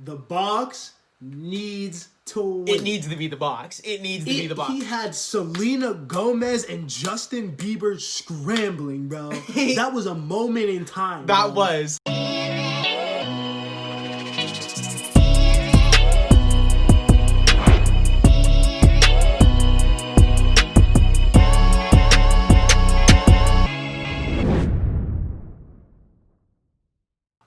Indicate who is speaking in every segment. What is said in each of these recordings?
Speaker 1: The box needs to win.
Speaker 2: It needs to be the box. It needs to be the box.
Speaker 1: He had Selena Gomez and Justin Bieber scrambling, bro. That was a moment in time.
Speaker 2: That
Speaker 1: bro.
Speaker 2: was.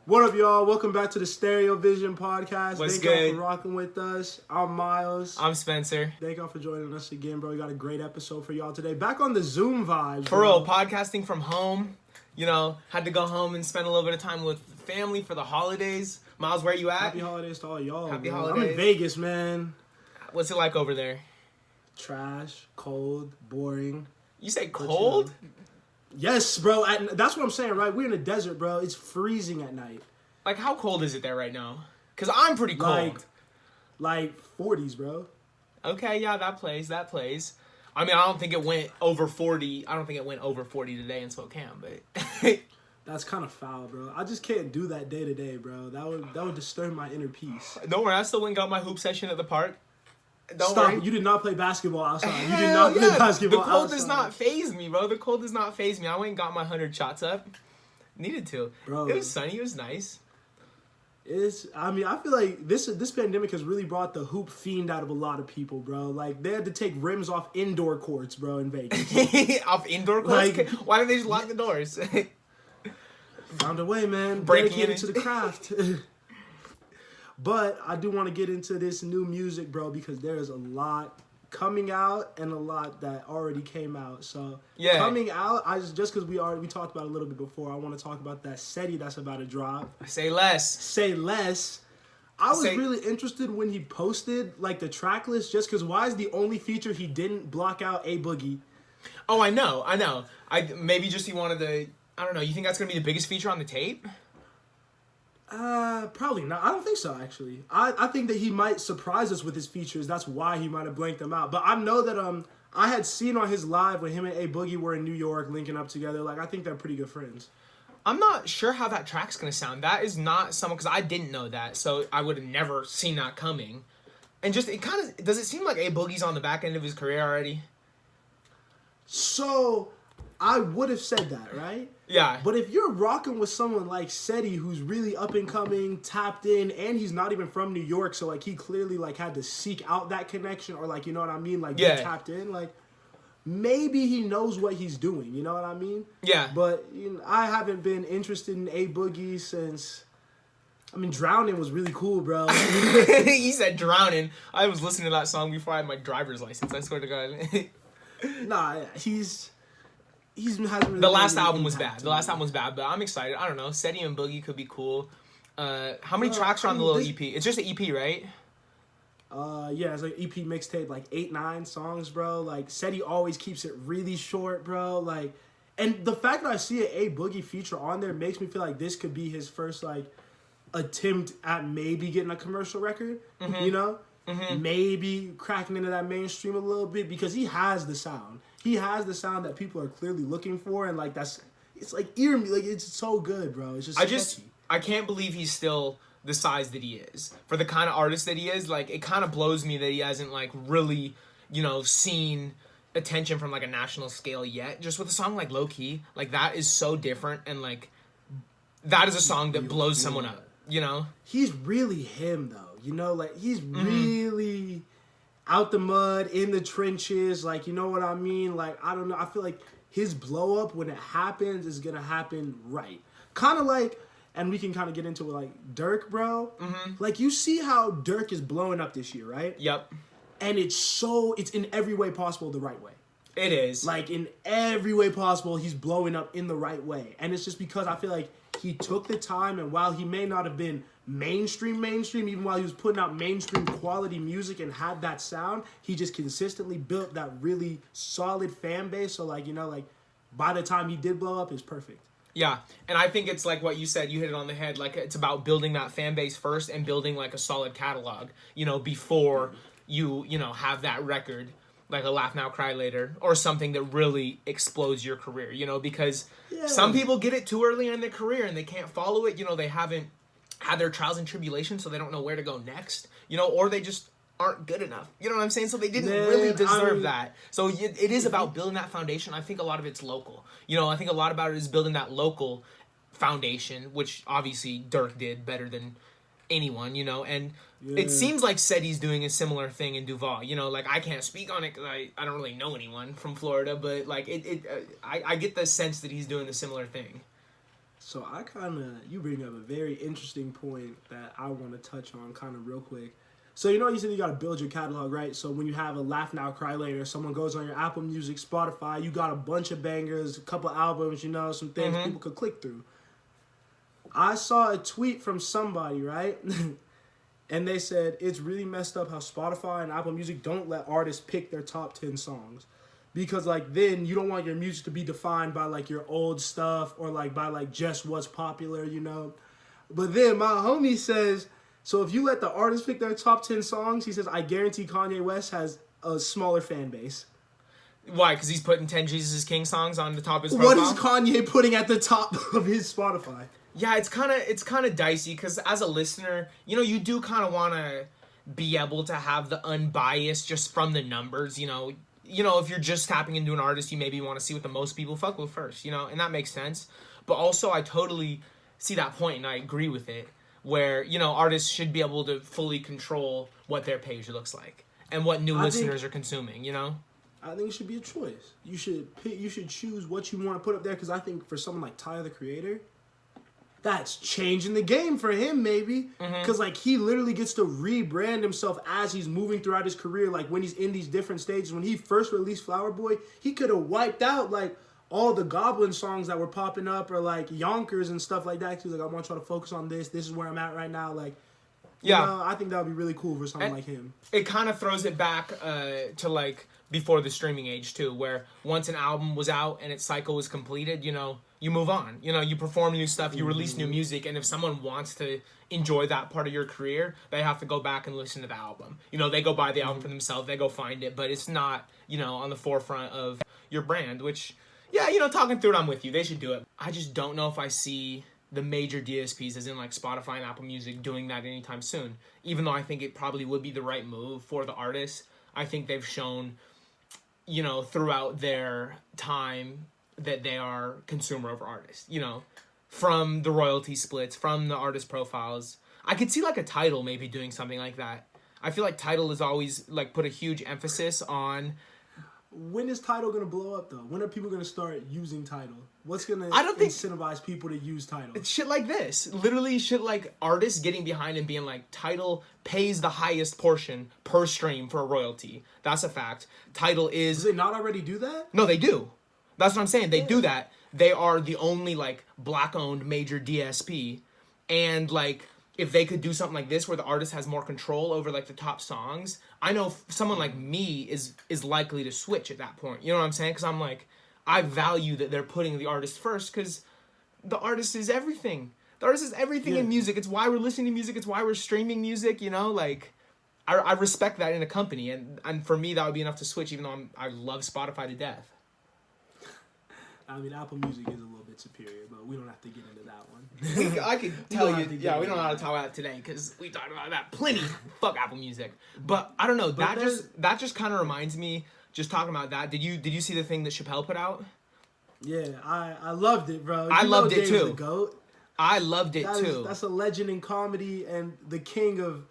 Speaker 1: What up, y'all? Welcome back to the TheStereoVision podcast.
Speaker 2: What's
Speaker 1: Thank
Speaker 2: good?
Speaker 1: y'all for rocking with us. I'm Miles.
Speaker 2: I'm Spencer.
Speaker 1: Thank y'all for joining us again, bro. We got a great episode for y'all today. Back on the Zoom vibes.
Speaker 2: For real, podcasting from home. You know, had to go home and spend a little bit of time with family for the holidays. Miles, where you at?
Speaker 1: Happy holidays to all y'all.
Speaker 2: Happy
Speaker 1: bro.
Speaker 2: holidays.
Speaker 1: I'm in Vegas, man.
Speaker 2: What's it like over there?
Speaker 1: Trash, cold, boring.
Speaker 2: You say cold?
Speaker 1: Yes, bro. That's what I'm saying, right? We're in the desert, bro. It's freezing at night.
Speaker 2: Like, how cold is it there right now? Because I'm pretty cold.
Speaker 1: Like 40s, bro.
Speaker 2: Okay, yeah, that plays. I mean, I don't think it went over 40. I don't think it went over 40 today in Spokane, but...
Speaker 1: That's kind of foul, bro. I just can't do that day to day, bro. That would disturb my inner peace.
Speaker 2: Don't worry, I still went and got my hoop session at the park.
Speaker 1: Stop. Worry. You did not play basketball outside. You did not play basketball outside.
Speaker 2: The cold does not faze me, bro. The cold does not faze me. I went and got my 100 shots up. Needed to. Bro. It was sunny. It was nice.
Speaker 1: I feel like this pandemic has really brought the hoop fiend out of a lot of people, bro. Like, they had to take rims off indoor courts, bro, in Vegas.
Speaker 2: Off indoor courts? Like, why didn't they just lock the doors?
Speaker 1: Found a way, man.
Speaker 2: Breaking
Speaker 1: Dedicated to the craft. But I do want to get into this new music, bro, because there is a lot coming out and a lot that already came out. So
Speaker 2: yeah.
Speaker 1: Coming out, just because we talked about it a little bit before, I want to talk about that SETI that's about to drop.
Speaker 2: Say less.
Speaker 1: Say less. I was really interested when he posted like the track list, just because why is the only feature he didn't block out A Boogie?
Speaker 2: Oh, I know. Maybe just he wanted to. I don't know. You think that's gonna be the biggest feature on the tape?
Speaker 1: Probably not. I don't think so, actually. I think that he might surprise us with his features. That's why he might have blanked them out. But I know that I had seen on his live when him and A Boogie were in New York linking up together. Like, I think they're pretty good friends.
Speaker 2: I'm not sure how that track's gonna sound. That is not someone, because I didn't know that, so I would have never seen that coming. And just, it kind of, does it seem like A Boogie's on the back end of his career already?
Speaker 1: So, I would have said that, right?
Speaker 2: Yeah.
Speaker 1: But if you're rocking with someone like SETI, who's really up and coming, tapped in, and he's not even from New York, so like he clearly like had to seek out that connection, or like, you know what I mean, like get tapped in, like maybe he knows what he's doing, you know what I mean?
Speaker 2: Yeah.
Speaker 1: But I haven't been interested in A Boogie since. I mean, Drowning was really cool, bro.
Speaker 2: He said Drowning. I was listening to that song before I had my driver's license. I swear to God.
Speaker 1: Nah, he's hasn't really.
Speaker 2: The last album was bad. But I'm excited. I don't know. SETI and Boogie could be cool. How many tracks are on the little EP? It's just an EP, right?
Speaker 1: Yeah, it's like EP mixtape, like 8-9 songs, bro. Like, SETI always keeps it really short, bro. Like, and the fact that I see an A Boogie feature on there makes me feel like this could be his first like attempt at maybe getting a commercial record. Mm-hmm. You know, maybe cracking into that mainstream a little bit, because he has the sound. He has the sound that people are clearly looking for, and like it's like it's so good, bro. It's just
Speaker 2: I can't believe he's still the size that he is for the kind of artist that he is. Like, it kind of blows me that he hasn't like really, seen attention from like a national scale yet. Just with a song like Low Key, like that is so different, and like that is a song that blows someone up.
Speaker 1: He's really him though. Like he's really out the mud, in the trenches, like, you know what I mean? Like, I don't know. I feel like his blow up, when it happens, is gonna happen right. Kind of like, and we can kind of get into it, like Dirk, bro. Mm-hmm. Like, you see how Dirk is blowing up this year, right?
Speaker 2: Yep.
Speaker 1: And it's in every way possible the right way.
Speaker 2: It is.
Speaker 1: Like, in every way possible, he's blowing up in the right way. And it's just because I feel like he took the time, and while he may not have been mainstream, even while he was putting out mainstream quality music and had that sound, he just consistently built that really solid fan base. So like, by the time he did blow up, it's perfect.
Speaker 2: Yeah, and I think it's like what you said, you hit it on the head. Like, it's about building that fan base first and building like a solid catalog, before you have that record, like a Laugh Now, Cry Later, or something that really explodes your career, because some people get it too early in their career and they can't follow it. They haven't had their trials and tribulations, so they don't know where to go next, you know, or they just aren't good enough. You know what I'm saying? So they didn't really deserve that. So it is about building that foundation. I think a lot of it's local. You know, I think a lot about it is building that local foundation, which obviously Dirk did better than anyone, you know, and it seems like Seti's doing a similar thing in Duval. You know, like, I can't speak on it because I don't really know anyone from Florida, but like I get the sense that he's doing a similar thing.
Speaker 1: So you bring up a very interesting point that I want to touch on kind of real quick. So, you know, you said you got to build your catalog, right? So when you have a Laugh Now, Cry Later, someone goes on your Apple Music, Spotify, you got a bunch of bangers, a couple albums, you know, some things people could click through. I saw a tweet from somebody, right? And they said, it's really messed up how Spotify and Apple Music don't let artists pick their top 10 songs. Because, like, then you don't want your music to be defined by, like, your old stuff or, like, by, like, just what's popular, you know? But then my homie says, so if you let the artists pick their top 10 songs, he says, I guarantee Kanye West has a smaller fan base.
Speaker 2: Why? Because he's putting 10 Jesus is King songs on the top of his profile?
Speaker 1: What is Kanye putting at the top of his Spotify?
Speaker 2: Yeah, it's kind of dicey because as a listener, you know, you do kind of want to be able to have the unbiased just from the numbers, you know. You know, if you're just tapping into an artist, you maybe want to see what the most people fuck with first, you know, and that makes sense. But also, I totally see that point, and I agree with it, where, you know, artists should be able to fully control what their page looks like and what new listeners are consuming, you know?
Speaker 1: I think it should be a choice. You should choose what you want to put up there, because I think for someone like Tyler, the Creator, that's changing the game for him, maybe. Because, like, he literally gets to rebrand himself as he's moving throughout his career. Like, when he's in these different stages. When he first released Flower Boy, he could have wiped out, like, all the Goblin songs that were popping up, or, like, Yonkers and stuff like that. He was like, I want y'all to focus on this. This is where I'm at right now. Like, you know, I think that would be really cool for someone like him.
Speaker 2: It kind of throws it back to, like, before the streaming age, too, where once an album was out and its cycle was completed, you know, you move on. You know, you perform new stuff, you release new music, and if someone wants to enjoy that part of your career, they have to go back and listen to the album. You know, they go buy the album for themselves, they go find it, but it's not, you know, on the forefront of your brand, which, yeah, you know, talking through it, I'm with you. They should do it. I just don't know if I see the major DSPs, as in, like, Spotify and Apple Music, doing that anytime soon. Even though I think it probably would be the right move for the artists, I think they've shown, you know, throughout their time that they are consumer over artists, you know, from the royalty splits, from the artist profiles. I could see, like, a Tidal maybe doing something like that. I feel like Tidal has always, like, put a huge emphasis on...
Speaker 1: When is Tidal going to blow up, though? When are people going to start using Tidal? What's going to incentivize people to use Tidal?
Speaker 2: Shit like this. Literally shit like artists getting behind and being like, Tidal pays the highest portion per stream for a royalty. That's a fact. Tidal is...
Speaker 1: Do they not already do that?
Speaker 2: No, they do. That's what I'm saying. They do that. They are the only, like, black-owned major DSP. And, like, if they could do something like this where the artist has more control over, like, the top songs, I know someone like me is likely to switch at that point. You know what I'm saying? Because I'm like, I value that they're putting the artist first, because the artist is everything. The artist is everything in music. It's why we're listening to music. It's why we're streaming music, you know? Like, I respect that in a company. And for me, that would be enough to switch, even though I love Spotify to death.
Speaker 1: I mean, Apple Music is a little bit superior, but we don't have to get into that one.
Speaker 2: I could tell you, we don't know how to talk about it today because we talked about that plenty. Fuck Apple Music, but I don't know. That just kind of reminds me. Just talking about that. Did you see the thing that Chappelle put out?
Speaker 1: Yeah, I loved it, bro.
Speaker 2: I loved it too.
Speaker 1: The GOAT.
Speaker 2: I loved it too.
Speaker 1: That's a legend in comedy and the king of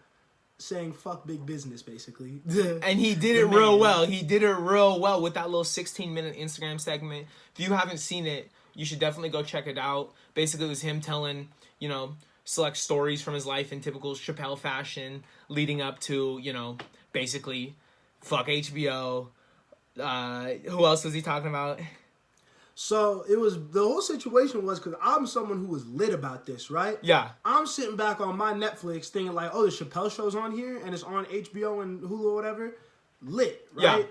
Speaker 1: saying fuck big business, basically.
Speaker 2: And he did it real well. He did it real well with that little 16-minute Instagram segment. If you haven't seen it, you should definitely go check it out. Basically, it was him telling, you know, select stories from his life in typical Chappelle fashion, leading up to, you know, basically, fuck HBO. Who else was he talking about?
Speaker 1: So the whole situation was because I'm someone who was lit about this, right?
Speaker 2: Yeah.
Speaker 1: I'm sitting back on my Netflix thinking like, oh, the Chappelle show's on here and it's on HBO and Hulu or whatever. Lit, right? Yeah.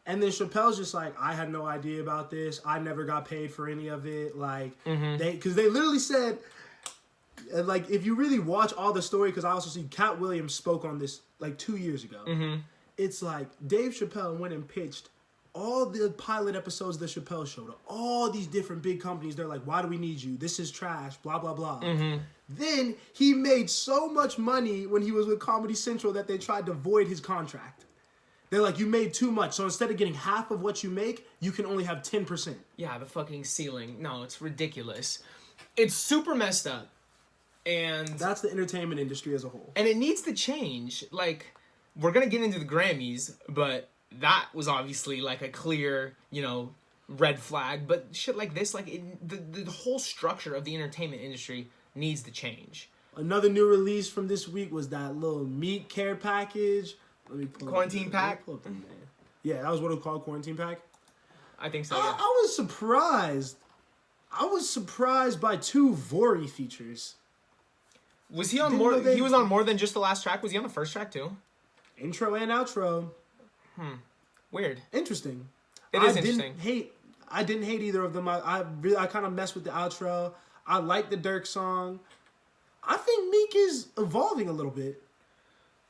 Speaker 1: And then Chappelle's just like, I had no idea about this. I never got paid for any of it. Like, because they literally said, like, if you really watch all the story, because I also see Cat Williams spoke on this like 2 years ago. It's like Dave Chappelle went and pitched all the pilot episodes of the Chappelle Show to all these different big companies. They're like, why do we need you? This is trash, blah, blah, blah. Then he made so much money when he was with Comedy Central that they tried to void his contract. They're like, you made too much. So instead of getting half of what you make, you can only have 10%.
Speaker 2: Yeah, the fucking ceiling. No, it's ridiculous. It's super messed up. And
Speaker 1: that's the entertainment industry as a whole.
Speaker 2: And it needs to change. Like, we're going to get into the Grammys, but that was obviously like a clear, red flag. But shit like this, like the whole structure of the entertainment industry needs to change.
Speaker 1: Another new release from this week was that little Meat care package. Let me pull
Speaker 2: Quarantine pack?
Speaker 1: Yeah, that was what it was called, Quarantine pack.
Speaker 2: I think so, yeah.
Speaker 1: I was surprised. I was surprised by 2 Vori features.
Speaker 2: Was he on more? He was on more than just the last track. Was he on the first track too?
Speaker 1: Intro and outro.
Speaker 2: Weird.
Speaker 1: Interesting.
Speaker 2: It is interesting.
Speaker 1: I didn't hate either of them. I kind of messed with the outro. I like the Dirk song. I think Meek is evolving a little bit.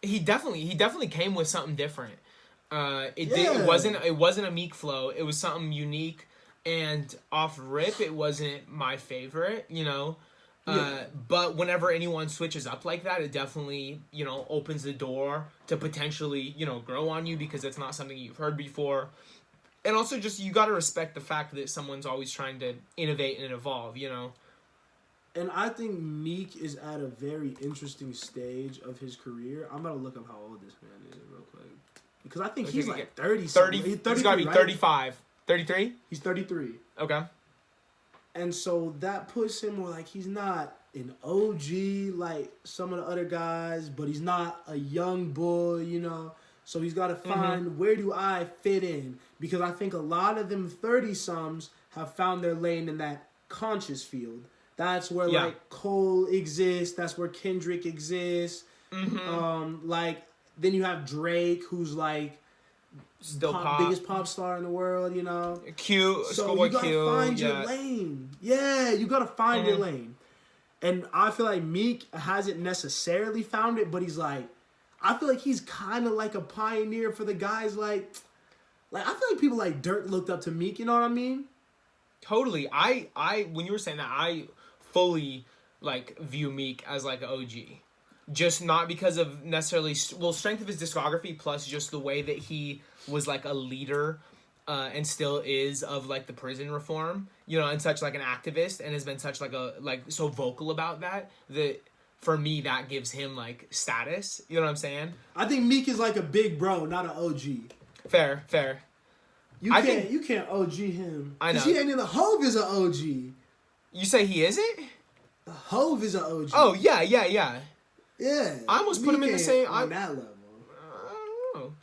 Speaker 2: He definitely came with something different. It wasn't a Meek flow. It was something unique, and off rip, it wasn't my favorite. But whenever anyone switches up like that, it definitely opens the door to potentially grow on you because it's not something you've heard before. And also, just you got to respect the fact that someone's always trying to innovate and evolve.
Speaker 1: And I think Meek is at a very interesting stage of his career. I'm going to look up how old this man is real quick. Because I think he's like 30. He's got
Speaker 2: to be 35. 33?
Speaker 1: He's 33.
Speaker 2: Okay.
Speaker 1: And so that puts him more like he's not an OG like some of the other guys, but he's not a young boy, So he's got to find where do I fit in? Because I think a lot of them 30-somes have found their lane in that conscious field. That's where like Cole exists. That's where Kendrick exists. Then you have Drake, who's like
Speaker 2: still
Speaker 1: biggest pop star in the world.
Speaker 2: Q,
Speaker 1: so
Speaker 2: Schoolboy
Speaker 1: you gotta
Speaker 2: Q,
Speaker 1: find your lane. Yeah, you gotta find your lane. And I feel like Meek hasn't necessarily found it, but he's like, I feel like he's kind of like a pioneer for the guys like I feel like people like Dirk looked up to Meek. You know what I mean?
Speaker 2: Totally. I when you were saying that, I fully view Meek as like an OG, just not because of necessarily strength of his discography, plus just the way that he was like a leader, and still is of like the prison reform, and such like an activist, and has been such so vocal about that for me that gives him like status. You know what I'm saying?
Speaker 1: I think Meek is like a big bro, not an OG.
Speaker 2: Fair.
Speaker 1: You can't OG him.
Speaker 2: I know.
Speaker 1: He ain't in the Hove is an OG.
Speaker 2: You say he isn't?
Speaker 1: Hove is an OG.
Speaker 2: Oh yeah.
Speaker 1: Yeah.
Speaker 2: I almost put him in the same
Speaker 1: on that level.
Speaker 2: I don't know.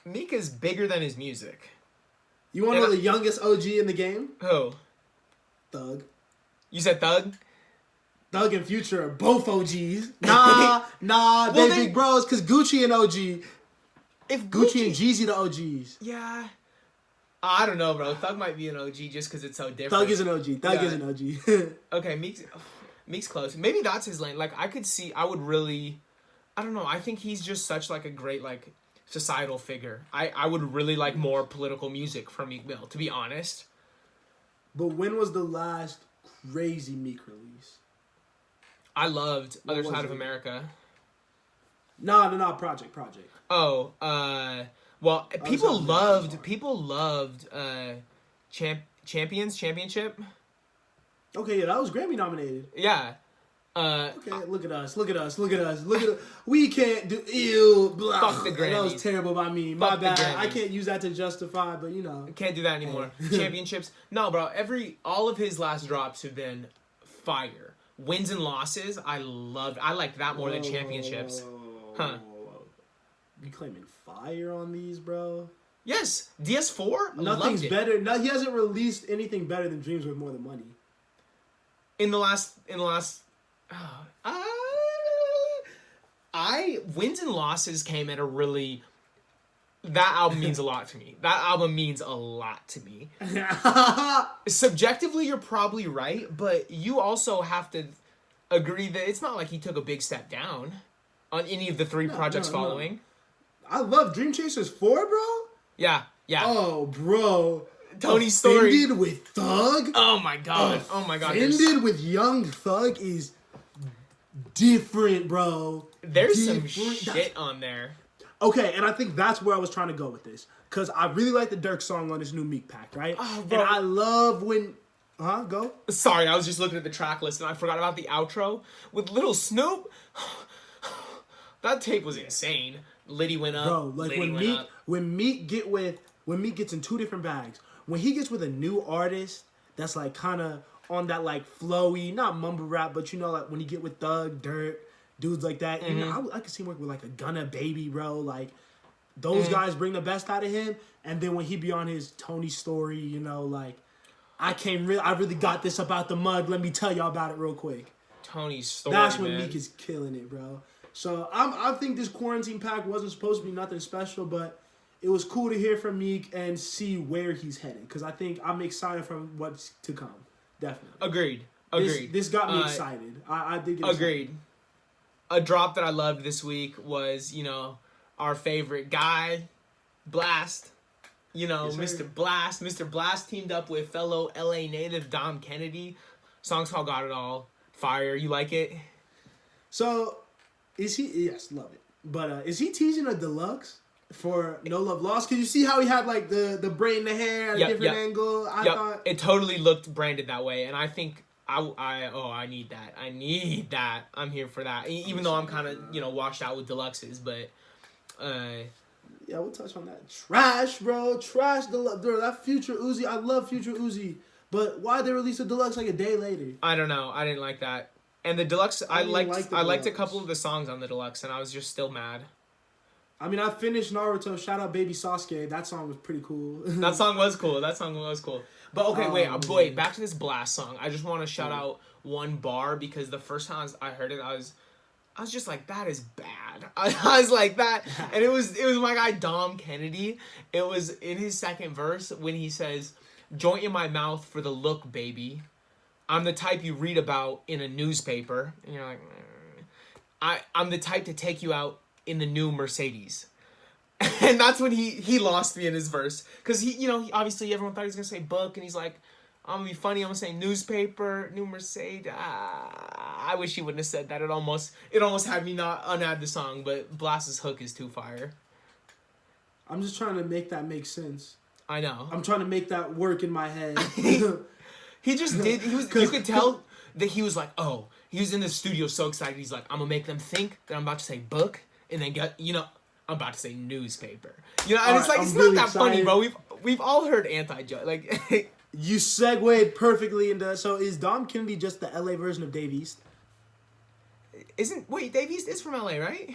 Speaker 2: Meek is bigger than his music.
Speaker 1: You want to know the youngest OG in the game?
Speaker 2: Who?
Speaker 1: Thug.
Speaker 2: You said Thug?
Speaker 1: Thug and Future are both OGs. Nah, they big bros because Gucci and OG. If Gucci and Jeezy the OGs.
Speaker 2: Yeah. I don't know, bro. Thug might be an OG just because it's so different.
Speaker 1: Thug is an OG. Thug is an OG.
Speaker 2: Okay, Meek's close. Maybe that's his lane. Like, I don't know. I think he's just such like a great like societal figure. I would really like more political music from Meek Mill, to be honest.
Speaker 1: But when was the last crazy Meek release?
Speaker 2: I loved Other Side of America.
Speaker 1: No, Project.
Speaker 2: Oh, well, people loved Championship.
Speaker 1: Okay, yeah, that was Grammy nominated.
Speaker 2: Yeah.
Speaker 1: Okay, look at us. We can't do blah.
Speaker 2: Fuck the Grammys.
Speaker 1: That was terrible by me. My bad. I can't use that to justify, but
Speaker 2: Can't do that anymore. Championships. No, bro, all of his last drops have been fire. Wins and losses, I like that more than championships. Huh.
Speaker 1: You claiming fire on these, bro?
Speaker 2: Yes, DS4.
Speaker 1: Nothing's better. No, he hasn't released anything better than Dreams Worth More Than Money.
Speaker 2: In the last, Wins and Losses came at a really. That album means a lot to me. Subjectively, you're probably right, but you also have to agree that it's not like he took a big step down on any of the three projects following.
Speaker 1: I love Dream Chasers 4, bro.
Speaker 2: Yeah, Yeah.
Speaker 1: Oh, bro.
Speaker 2: Tony's story.
Speaker 1: Offended with Thug?
Speaker 2: Oh my god. Oh my god.
Speaker 1: Offended with Young Thug is different, bro.
Speaker 2: There's some shit on there.
Speaker 1: Okay, and I think that's where I was trying to go with this. Because I really like the Dirk song on this new Meek pack, right?
Speaker 2: Oh, bro.
Speaker 1: And I love when... Go?
Speaker 2: Sorry, I was just looking at the track list and I forgot about the outro with Little Snoop. That tape was insane. Liddy went up.
Speaker 1: Bro, like
Speaker 2: Liddy
Speaker 1: when Meek gets in two different bags. When he gets with a new artist that's like kind of on that like flowy, not mumble rap, but you know, like when you get with Thug, Dirk, dudes like that. You know, I could see him work with like a Gunna Baby, bro. Like those guys bring the best out of him. And then when he be on his Tony story, you know, like I really got this about the mud. Let me tell y'all about it real quick.
Speaker 2: Tony's story.
Speaker 1: That's when
Speaker 2: man.
Speaker 1: Meek is killing it, bro. So I think this quarantine pack wasn't supposed to be nothing special, but it was cool to hear from Meek and see where he's headed. Because I think I'm excited from what's to come. Definitely.
Speaker 2: Agreed.
Speaker 1: This got me excited. I did get
Speaker 2: Agreed.
Speaker 1: excited.
Speaker 2: A drop that I loved this week was, you know, our favorite guy, Blast. You know,
Speaker 1: Yes,
Speaker 2: Mr. Blast. Mr. Blast teamed up with fellow LA native Dom Kennedy. Song's called Got It All. Fire. You like it?
Speaker 1: So, is he... Yes, love it. But is he teasing a deluxe for No Love Lost? Because you see how he had, like, the braid in the hair at a different angle? I thought...
Speaker 2: It totally looked branded that way. And I think... I need that. I need that. I'm here for that. Even though I'm kind of, you know, washed out with deluxes, but...
Speaker 1: Yeah, we'll touch on that. Trash, bro. Trash. Bro, that Future Uzi. I love Future Uzi. But why they release a deluxe like a day later?
Speaker 2: I don't know. I didn't like that. And the deluxe, I liked
Speaker 1: deluxe.
Speaker 2: a couple of the songs on the deluxe, and I was just still mad.
Speaker 1: I mean, I finished Naruto. Shout out Baby Sasuke. That song was pretty cool.
Speaker 2: That song was cool. But okay, wait. Back to this Blast song. I just want to shout out one bar because the first time I heard it, I was just like, that is bad. I was like that, and it was my guy Dom Kennedy. It was in his second verse when he says, "Joint in my mouth for the look, baby. I'm the type you read about in a newspaper." And you're like, I'm the type to take you out in the new Mercedes. And that's when he lost me in his verse. Because he obviously everyone thought he was going to say book. And he's like, I'm going to be funny. I'm going to say newspaper, new Mercedes. I wish he wouldn't have said that. It almost had me not unadd the song. But Blast's hook is too fire.
Speaker 1: I'm just trying to make that make sense.
Speaker 2: I know.
Speaker 1: I'm trying to make that work in my head.
Speaker 2: He just did. You could tell that he was like, oh, he was in the studio so excited. He's like, I'm going to make them think that I'm about to say book. And then I'm about to say newspaper. You know, and it's like, it's not that funny, bro. We've all heard anti-joke. Like,
Speaker 1: you segued perfectly into... So is Dom Kennedy just the LA version of Dave East?
Speaker 2: Dave East is from LA, right?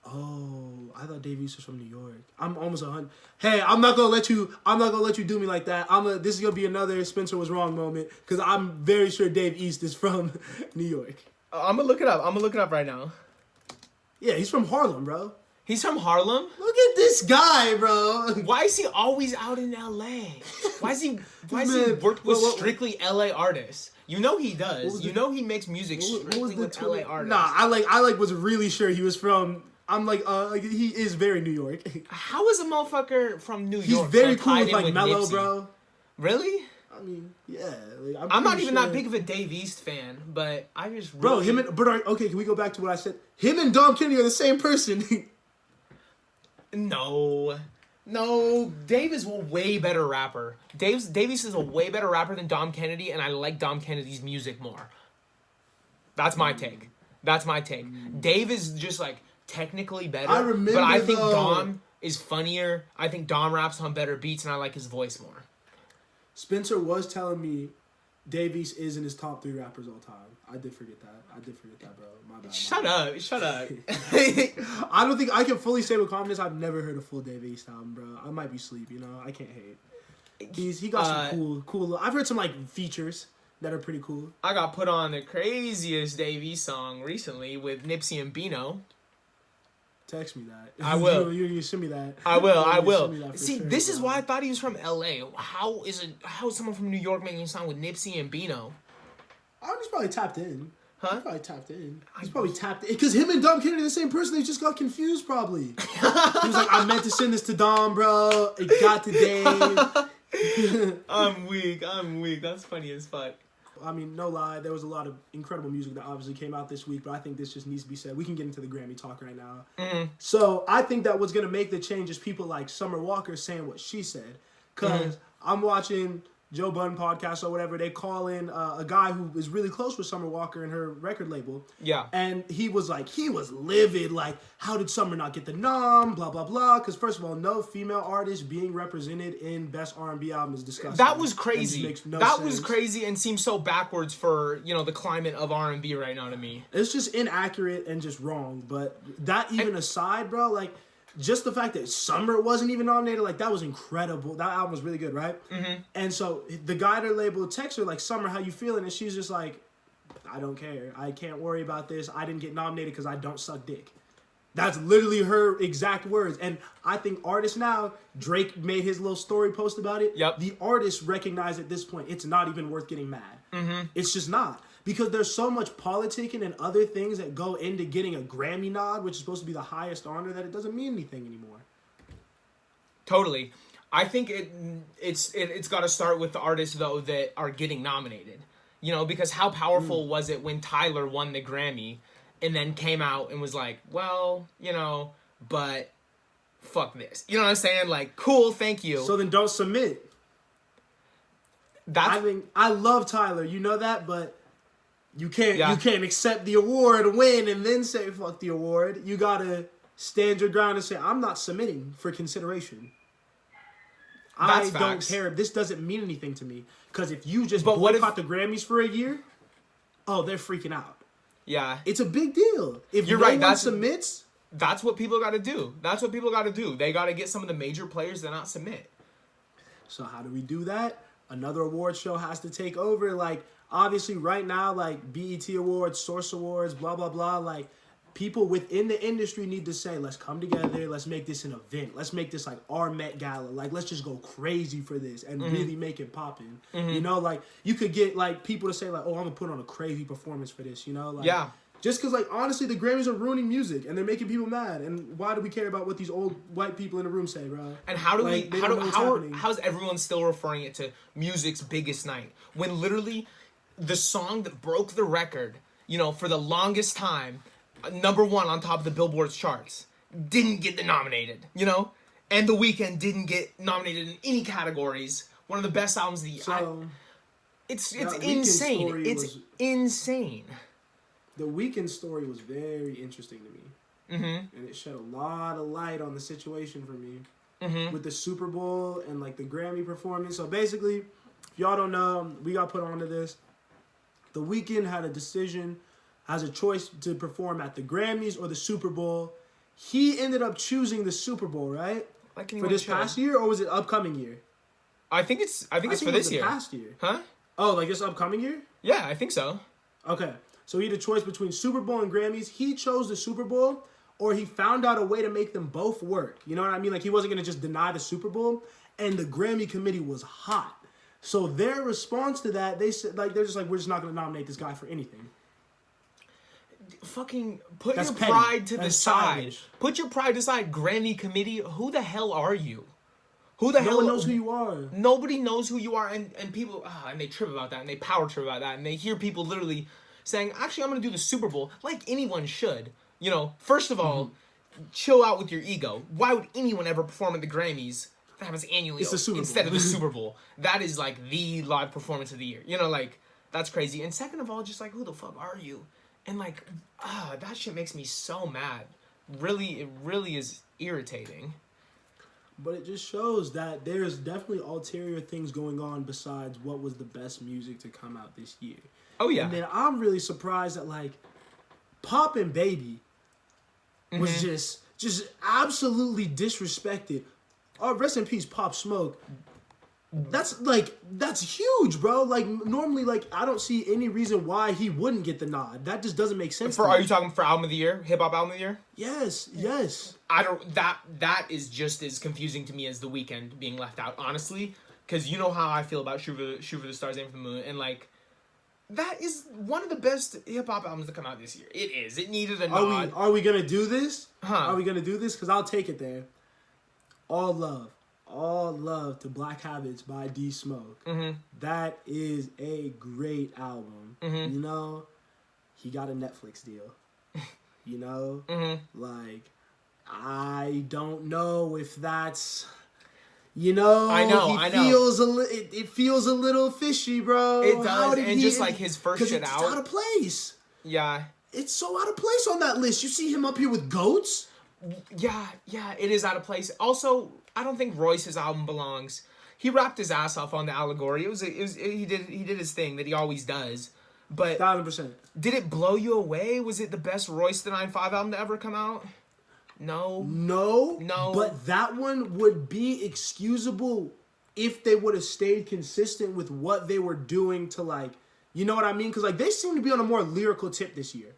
Speaker 1: Oh, I thought Dave East was from New York. I'm almost 100. Hey, I'm not gonna let you do me like that. This is gonna be another Spencer was wrong moment because I'm very sure Dave East is from New York.
Speaker 2: I'm gonna look it up right now.
Speaker 1: Yeah, he's from Harlem, bro.
Speaker 2: He's from Harlem?
Speaker 1: Look at this guy, bro.
Speaker 2: Why is he always out in LA? Why is he worked with strictly LA artists? You know he does. You know he makes music strictly with LA artists.
Speaker 1: Nah, I was really sure he was from... I'm like, he is very New York.
Speaker 2: How is a motherfucker from New York?
Speaker 1: He's very cool with like Mello, bro.
Speaker 2: Really?
Speaker 1: I mean, yeah. Like,
Speaker 2: I'm not even that big of a Dave East fan, but I just
Speaker 1: okay, can we go back to what I said? Him and Dom Kennedy are the same person.
Speaker 2: No, Dave is a way better rapper. Dave East is a way better rapper than Dom Kennedy, and I like Dom Kennedy's music more. That's my take. Dave is just like technically better, but I think Dom is funnier. I think Dom raps on better beats, and I like his voice more. Spencer
Speaker 1: was telling me Dave East is in his top 3 rappers all time. I did forget that, bro. My bad.
Speaker 2: Shut up.
Speaker 1: I don't think I can fully say with confidence I've never heard a full Dave East album, bro. I might be asleep, I can't hate. He got some cool. I've heard some like features that are pretty cool.
Speaker 2: I got put on the craziest Dave East song recently with Nipsey and Bino.
Speaker 1: Text me that.
Speaker 2: I will.
Speaker 1: You send me that.
Speaker 2: I will. See,
Speaker 1: sure,
Speaker 2: this is why I thought he was from LA. How is someone from New York making a song with Nipsey and Bino?
Speaker 1: I was probably tapped in.
Speaker 2: Huh?
Speaker 1: He probably tapped in. He's probably tapped in. Because him and Dom Kennedy are the same person. They just got confused, probably. He was like, I meant to send this to Dom, bro. It got to Dave.
Speaker 2: I'm weak. That's funny as fuck.
Speaker 1: I mean, no lie, there was a lot of incredible music that obviously came out this week, but I think this just needs to be said. We can get into the Grammy talk right now.
Speaker 2: Mm-hmm.
Speaker 1: So I think that what's going to make the change is people like Summer Walker saying what she said. Because I'm watching Joe Budden podcast or whatever. They call in a guy who is really close with Summer Walker and her record label.
Speaker 2: Yeah.
Speaker 1: And he was livid. Like, how did Summer not get the nom? Blah, blah, blah. Because first of all, no female artist being represented in Best R&B album is disgusting.
Speaker 2: That was crazy.
Speaker 1: Makes no
Speaker 2: that
Speaker 1: sense.
Speaker 2: was crazy and seems so backwards for, the climate of R&B right now to me.
Speaker 1: It's just inaccurate and just wrong. But that even aside, bro, like, just the fact that Summer wasn't even nominated, like, that was incredible. That album was really good, right? Mm-hmm. And so the guy at her label texts her, like, Summer, how you feeling? And she's just like, I don't care. I can't worry about this. I didn't get nominated because I don't suck dick. That's literally her exact words. And I think artists now, Drake made his little story post about it.
Speaker 2: Yep.
Speaker 1: The artists recognize at this point it's not even worth getting mad. Mm-hmm. It's just not. Because there's so much politicking and other things that go into getting a Grammy nod, which is supposed to be the highest honor, that it doesn't mean anything anymore.
Speaker 2: Totally. I think it's got to start with the artists, though, that are getting nominated. Because how powerful was it when Tyler won the Grammy and then came out and was like, well, but fuck this. You know what I'm saying? Like, cool, thank you.
Speaker 1: So then don't submit. I love Tyler, you know that, but you can't accept the award, win, and then say fuck the award. You gotta stand your ground and say, I'm not submitting for consideration. I don't care. This doesn't mean anything to me. Because if you just boycott the Grammys for a year, they're freaking out.
Speaker 2: Yeah.
Speaker 1: It's a big deal. If
Speaker 2: You're
Speaker 1: no
Speaker 2: right,
Speaker 1: one submits...
Speaker 2: That's what people got to do. They got to get some of the major players to not submit.
Speaker 1: So how do we do that? Another award show has to take over. Like, obviously, right now, like, BET Awards, Source Awards, blah, blah, blah, like, people within the industry need to say, let's come together, let's make this an event. Let's make this, like, our Met Gala. Like, let's just go crazy for this and really make it poppin'. Like, you could get, like, people to say, like, I'm going to put on a crazy performance for this, Like,
Speaker 2: yeah.
Speaker 1: Just because, like, honestly, the Grammys are ruining music, and they're making people mad. And why do we care about what these old white people in the room say, bro?
Speaker 2: And how's everyone still referring it to music's biggest night? When literally the song that broke the record, for the longest time, number one on top of the Billboard's charts, didn't get nominated, And The Weeknd didn't get nominated in any categories. One of the best albums of the year. It's insane. It's insane.
Speaker 1: The Weeknd story was very interesting to me. Mm-hmm. And it shed a lot of light on the situation for me. With the Super Bowl and, like, the Grammy performance. So, basically, if y'all don't know, we got put onto this. The Weeknd had has a choice to perform at the Grammys or the Super Bowl. He ended up choosing the Super Bowl, right? For this past year, or was it upcoming year?
Speaker 2: I think it's for this year.
Speaker 1: Past year.
Speaker 2: Huh?
Speaker 1: Oh, like this upcoming year?
Speaker 2: Yeah, I think so.
Speaker 1: Okay. So he had a choice between Super Bowl and Grammys. He chose the Super Bowl, or he found out a way to make them both work. You know what I mean? Like, he wasn't going to just deny the Super Bowl. And the Grammy committee was hot. So their response to that, they said, like, they're just like, we're just not going to nominate this guy for anything.
Speaker 2: Fucking put your pride to the side. Put your pride aside, Grammy committee. Who the hell are you? Who the hell?
Speaker 1: No one knows who you are.
Speaker 2: Nobody knows who you are, and people, and they trip about that, and they power trip about that, and they hear people literally saying, actually, I'm going to do the Super Bowl, like anyone should. First of all, chill out with your ego. Why would anyone ever perform at the Grammys that happens annually instead of the Super Bowl? That is, like, the live performance of the year. Like, that's crazy. And second of all, just, like, who the fuck are you? And, like, that shit makes me so mad. It really is irritating.
Speaker 1: But it just shows that there's definitely ulterior things going on besides what was the best music to come out this year.
Speaker 2: Oh, yeah.
Speaker 1: And then I'm really surprised that, like, Poppin' Baby was just absolutely disrespected. Oh, rest in peace, Pop Smoke. That's huge, bro. Like, normally, like, I don't see any reason why he wouldn't get the nod. That just doesn't make sense.
Speaker 2: Are you talking for album of the year? Hip hop album of the year?
Speaker 1: Yes.
Speaker 2: That is just as confusing to me as The Weeknd being left out, honestly. Because you know how I feel about Shoot for the Stars, Aim for the Moon, and, like, That is one of the best hip hop albums to come out this year. It is. It needed a
Speaker 1: Are
Speaker 2: nod.
Speaker 1: are we gonna do this?
Speaker 2: Huh.
Speaker 1: Are we gonna do this? Because I'll take it there. All love to Black Habits by D Smoke.
Speaker 2: Mm-hmm.
Speaker 1: That is a great album.
Speaker 2: Mm-hmm.
Speaker 1: You know, he got a Netflix deal. You know, like I don't know if that's. You know,
Speaker 2: I know.
Speaker 1: Feels it feels a little fishy, bro.
Speaker 2: It does, and just like his first shit
Speaker 1: it's
Speaker 2: out.
Speaker 1: out of place.
Speaker 2: Yeah.
Speaker 1: It's so out of place on that list. You see him up here with goats.
Speaker 2: Yeah, it is out of place. Also, I don't think Royce's album belongs. He rapped his ass off on the Allegory. He did his thing that he always does. But
Speaker 1: 1,000%.
Speaker 2: did it blow you away? Was it the best Royce the 9-5 album to ever come out? No.
Speaker 1: But that one would be excusable if they would have stayed consistent with what they were doing to, like, you know what I mean? Because, like, they seem to be on a more lyrical tip this year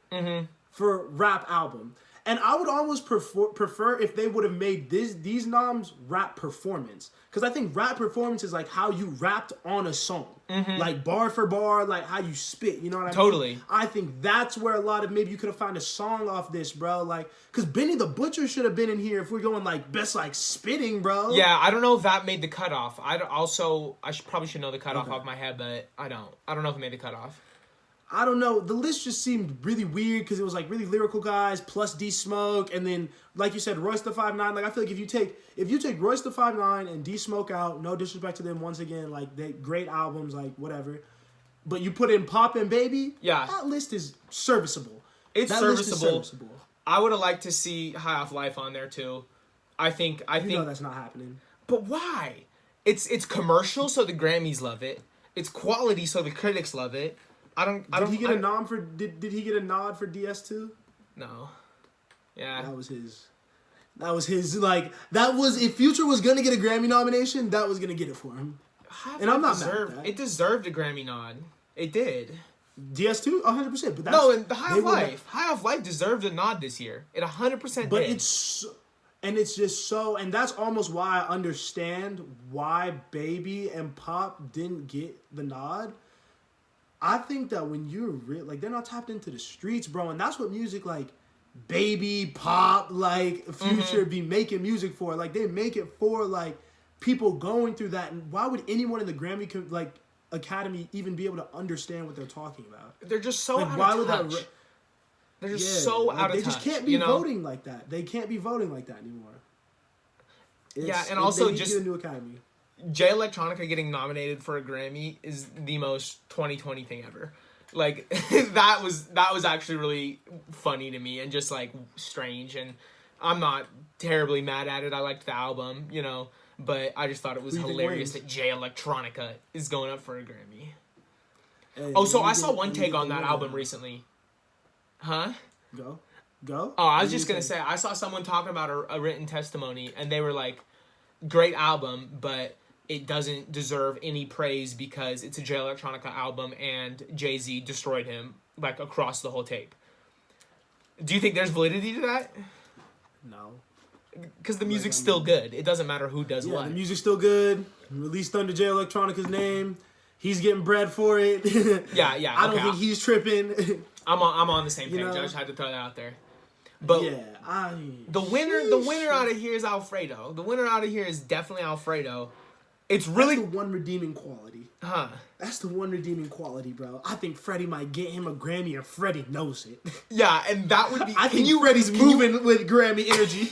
Speaker 1: for rap album. And I would almost prefer if they would have made these noms rap performance. Because I think rap performance is like how you rapped on a song. Like bar for bar, like how you spit. You know what I mean?
Speaker 2: Totally.
Speaker 1: I think that's where a lot of maybe you could have found a song off this, bro. Like, because Benny the Butcher should have been in here if we're going like best like spitting, bro.
Speaker 2: Yeah, I don't know if that made the cutoff. I probably should know the cutoff off my head, but I don't. I don't know if it made the cutoff.
Speaker 1: I don't know. The list just seemed really weird because it was like really lyrical guys plus D Smoke, and then like you said, Royce the 5'9". Like I feel like if you take Royce the 5'9" and D Smoke out, no disrespect to them once again, like they great albums, like whatever. But you put in Pop and Baby, that list is serviceable.
Speaker 2: It's serviceable. I would have liked to see High Off Life on there too. I think
Speaker 1: know that's not happening.
Speaker 2: But why? It's commercial, so the Grammys love it. It's quality, so the critics love it. Did he get a nod for
Speaker 1: DS2?
Speaker 2: No. Yeah.
Speaker 1: That was his like if Future was gonna get a Grammy nomination, that was gonna get it for him. And I'm not mad at that.
Speaker 2: It deserved a Grammy nod. It did.
Speaker 1: DS2, 100%. But that's,
Speaker 2: no, and the High Off Life deserved a nod this year. It 100%
Speaker 1: but
Speaker 2: did.
Speaker 1: it's just so, and that's almost why I understand why Baby and Pop didn't get the nod. I think that when you're like, they're not tapped into the streets, bro, and that's what music like Baby, Pop, like Future be making music for. Like they make it for like people going through that, and why would anyone in the Grammy like Academy even be able to understand what they're talking about?
Speaker 2: They're just so
Speaker 1: like,
Speaker 2: out of touch. They're just so out of touch.
Speaker 1: They just can't be voting like that. They can't be voting like that anymore.
Speaker 2: And also
Speaker 1: they
Speaker 2: just
Speaker 1: need a new Academy.
Speaker 2: Jay Electronica getting nominated for a Grammy is the most 2020 thing ever. Like that was actually really funny to me and just like strange, and I'm not terribly mad at it. I liked the album, but I just thought it was hilarious that Jay Electronica is going up for a Grammy.
Speaker 1: Hey,
Speaker 2: so I saw one take on that album recently. Huh?
Speaker 1: Go.
Speaker 2: Oh, I was just gonna say I saw someone talking about a written testimony, and they were like, "Great album, but it doesn't deserve any praise because it's a Jay Electronica album and Jay-Z destroyed him like across the whole tape." Do you think there's validity to that?
Speaker 1: No.
Speaker 2: Because the music's still good. It doesn't matter who does what.
Speaker 1: The music's still good. Released under Jay Electronica's name. He's getting bread for it.
Speaker 2: Yeah.
Speaker 1: I don't think he's tripping.
Speaker 2: I'm on the same page. I just had to throw that out there. But the winner out of here is Alfredo. The winner out of here is definitely Alfredo. It's really
Speaker 1: That's the one redeeming quality.
Speaker 2: Huh.
Speaker 1: That's the one redeeming quality, bro. I think Freddie might get him a Grammy, and Freddie knows it.
Speaker 2: Yeah, and that would be.
Speaker 1: I think Freddie's moving with Grammy energy.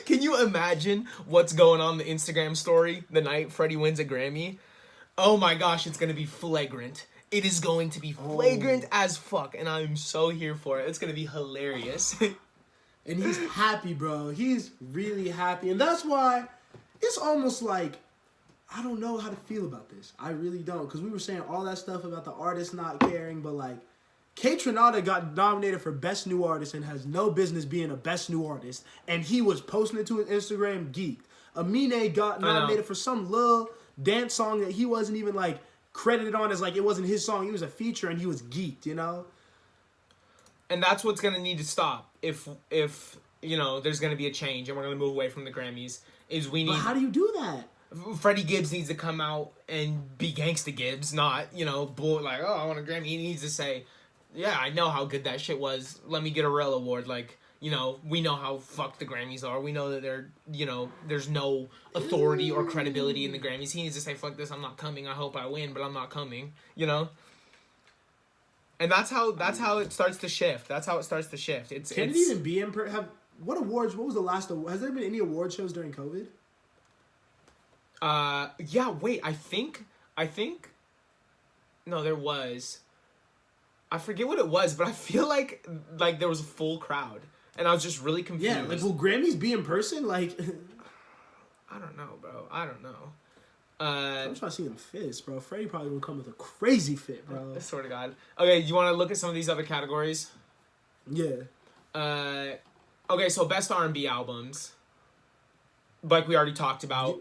Speaker 2: Can you imagine what's going on in the Instagram story the night Freddie wins a Grammy? Oh my gosh, it's gonna be flagrant. It is going to be flagrant as fuck, and I'm so here for it. It's gonna be hilarious.
Speaker 1: And he's happy, bro. He's really happy, and that's why it's almost like I don't know how to feel about this. I really don't, because we were saying all that stuff about the artist not caring, but like K Tronada got nominated for Best New Artist and has no business being a Best New Artist, and he was posting it to his Instagram geeked. Amine got nominated for some little dance song that he wasn't even like credited on as like it wasn't his song. He was a feature and he was geeked,
Speaker 2: And that's what's gonna need to stop if there's gonna be a change and we're gonna move away from the Grammys. Is we need.
Speaker 1: But how do you do that?
Speaker 2: Freddie Gibbs needs to come out and be Gangsta Gibbs, not, bull, like, oh, I want a Grammy. He needs to say, yeah, I know how good that shit was. Let me get a real award. Like, we know how fucked the Grammys are. We know that there's no authority or credibility in the Grammys. He needs to say, fuck this, I'm not coming. I hope I win, but I'm not coming, And that's how it starts to shift. That's how it starts to shift.
Speaker 1: Can it even be what awards? What was the last award? Has there been any award shows during COVID?
Speaker 2: Yeah, wait, I think no, there was. I forget what it was, but I feel like there was a full crowd, and I was just really confused.
Speaker 1: Yeah, like, will Grammys be in person? Like,
Speaker 2: I don't know, bro. I don't know.
Speaker 1: I'm trying to see them fits, bro. Freddie probably will come with a crazy fit, bro.
Speaker 2: I swear to God. Okay, you want to look at some of these other categories?
Speaker 1: Yeah.
Speaker 2: Okay, so best R&B albums, like we already talked about.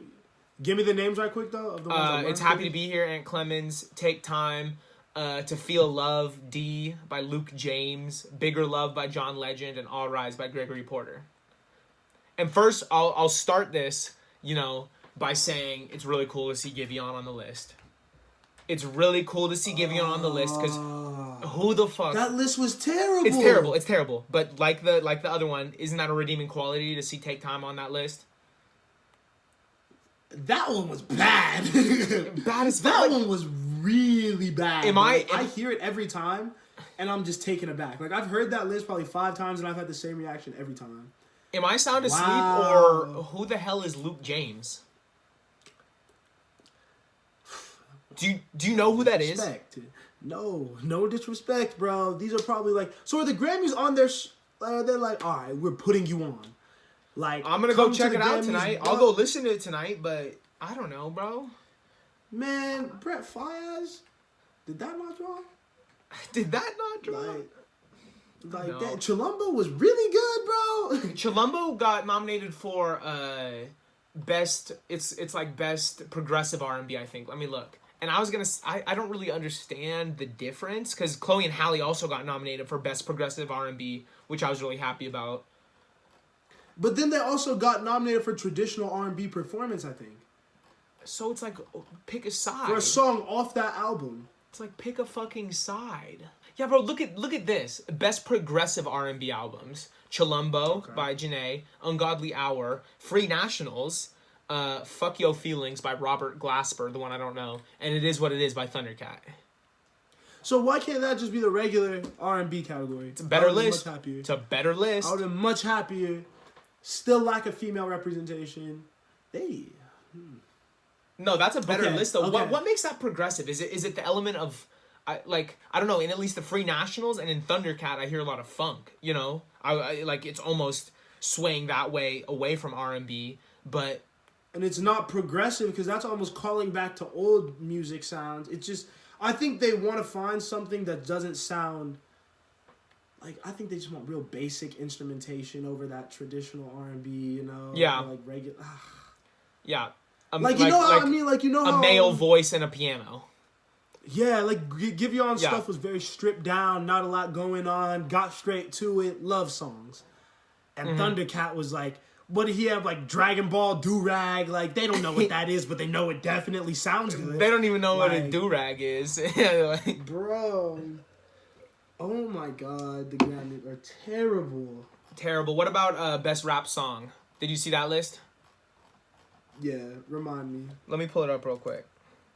Speaker 1: Give me the names right quick, though. Of the ones
Speaker 2: it's Happy to Be Here, Ant Clemens. Take Time. To Feel Love, D by Luke James. Bigger Love by John Legend. And All Rise by Gregory Porter. And first, I'll start this, by saying it's really cool to see Giveon on the list. It's really cool to see Giveon on the list because who the fuck?
Speaker 1: That list was terrible.
Speaker 2: It's terrible. It's terrible. But like the other one, isn't that a redeeming quality to see Take Time on that list?
Speaker 1: That one was bad.
Speaker 2: Bad as
Speaker 1: that one was really bad. I hear it every time, and I'm just taken aback. Like, I've heard that list probably 5 times, and I've had the same reaction every time.
Speaker 2: Am I sound asleep, or who the hell is Luke James? Do you know who that is?
Speaker 1: No disrespect, bro. These are probably like. So are the Grammys on their? They're like, all right, we're putting you on. Like,
Speaker 2: I'm gonna go check it out tonight. I'll go listen to it tonight, but I don't know, bro.
Speaker 1: Man, Brett Fayez, did that not draw?
Speaker 2: Did that not draw?
Speaker 1: Like no. That. Chilumbo was really good, bro.
Speaker 2: Chilumbo got nominated for best. It's like best progressive R&B, I think. Let me look. And I was gonna. I don't really understand the difference because Chloe and Halle also got nominated for best progressive R&B, which I was really happy about.
Speaker 1: But then they also got nominated for traditional R&B performance, I think.
Speaker 2: So it's like, pick a side.
Speaker 1: For a song off that album.
Speaker 2: It's like, pick a fucking side. Yeah, bro, look at this. Best progressive R&B albums. Chilumbo by Janae. Ungodly Hour. Free Nationals. Fuck Yo Feelings by Robert Glasper, the one I don't know. And It Is What It Is by Thundercat.
Speaker 1: So why can't that just be the regular R&B category?
Speaker 2: It's a better list.
Speaker 1: Much happier.
Speaker 2: It's a better list.
Speaker 1: I would have been much happier. Still lack of female representation.
Speaker 2: No, that's a better list though.
Speaker 1: Okay.
Speaker 2: What makes that progressive? Is it the element of I don't know, in at least the Free Nationals and in Thundercat I hear a lot of funk, I like it's almost swaying that way away from R&B, but
Speaker 1: and it's not progressive because that's almost calling back to old music sounds. It's just I think they want to find something that doesn't sound like I think they just want real basic instrumentation over that traditional R&B,
Speaker 2: Yeah.
Speaker 1: Like regular.
Speaker 2: Yeah.
Speaker 1: I mean? Like,
Speaker 2: a male voice and a piano.
Speaker 1: Yeah, like Giveon stuff was very stripped down, not a lot going on, got straight to it, love songs. And Thundercat was like, what did he have? Like Dragon Ball do-rag? Like, they don't know what that is, but they know it definitely sounds good.
Speaker 2: They don't even know what a do-rag is.
Speaker 1: Bro. Oh my god, the Grammys are terrible.
Speaker 2: Terrible. What about best rap song? Did you see that list?
Speaker 1: Yeah, remind me.
Speaker 2: Let me pull it up real quick.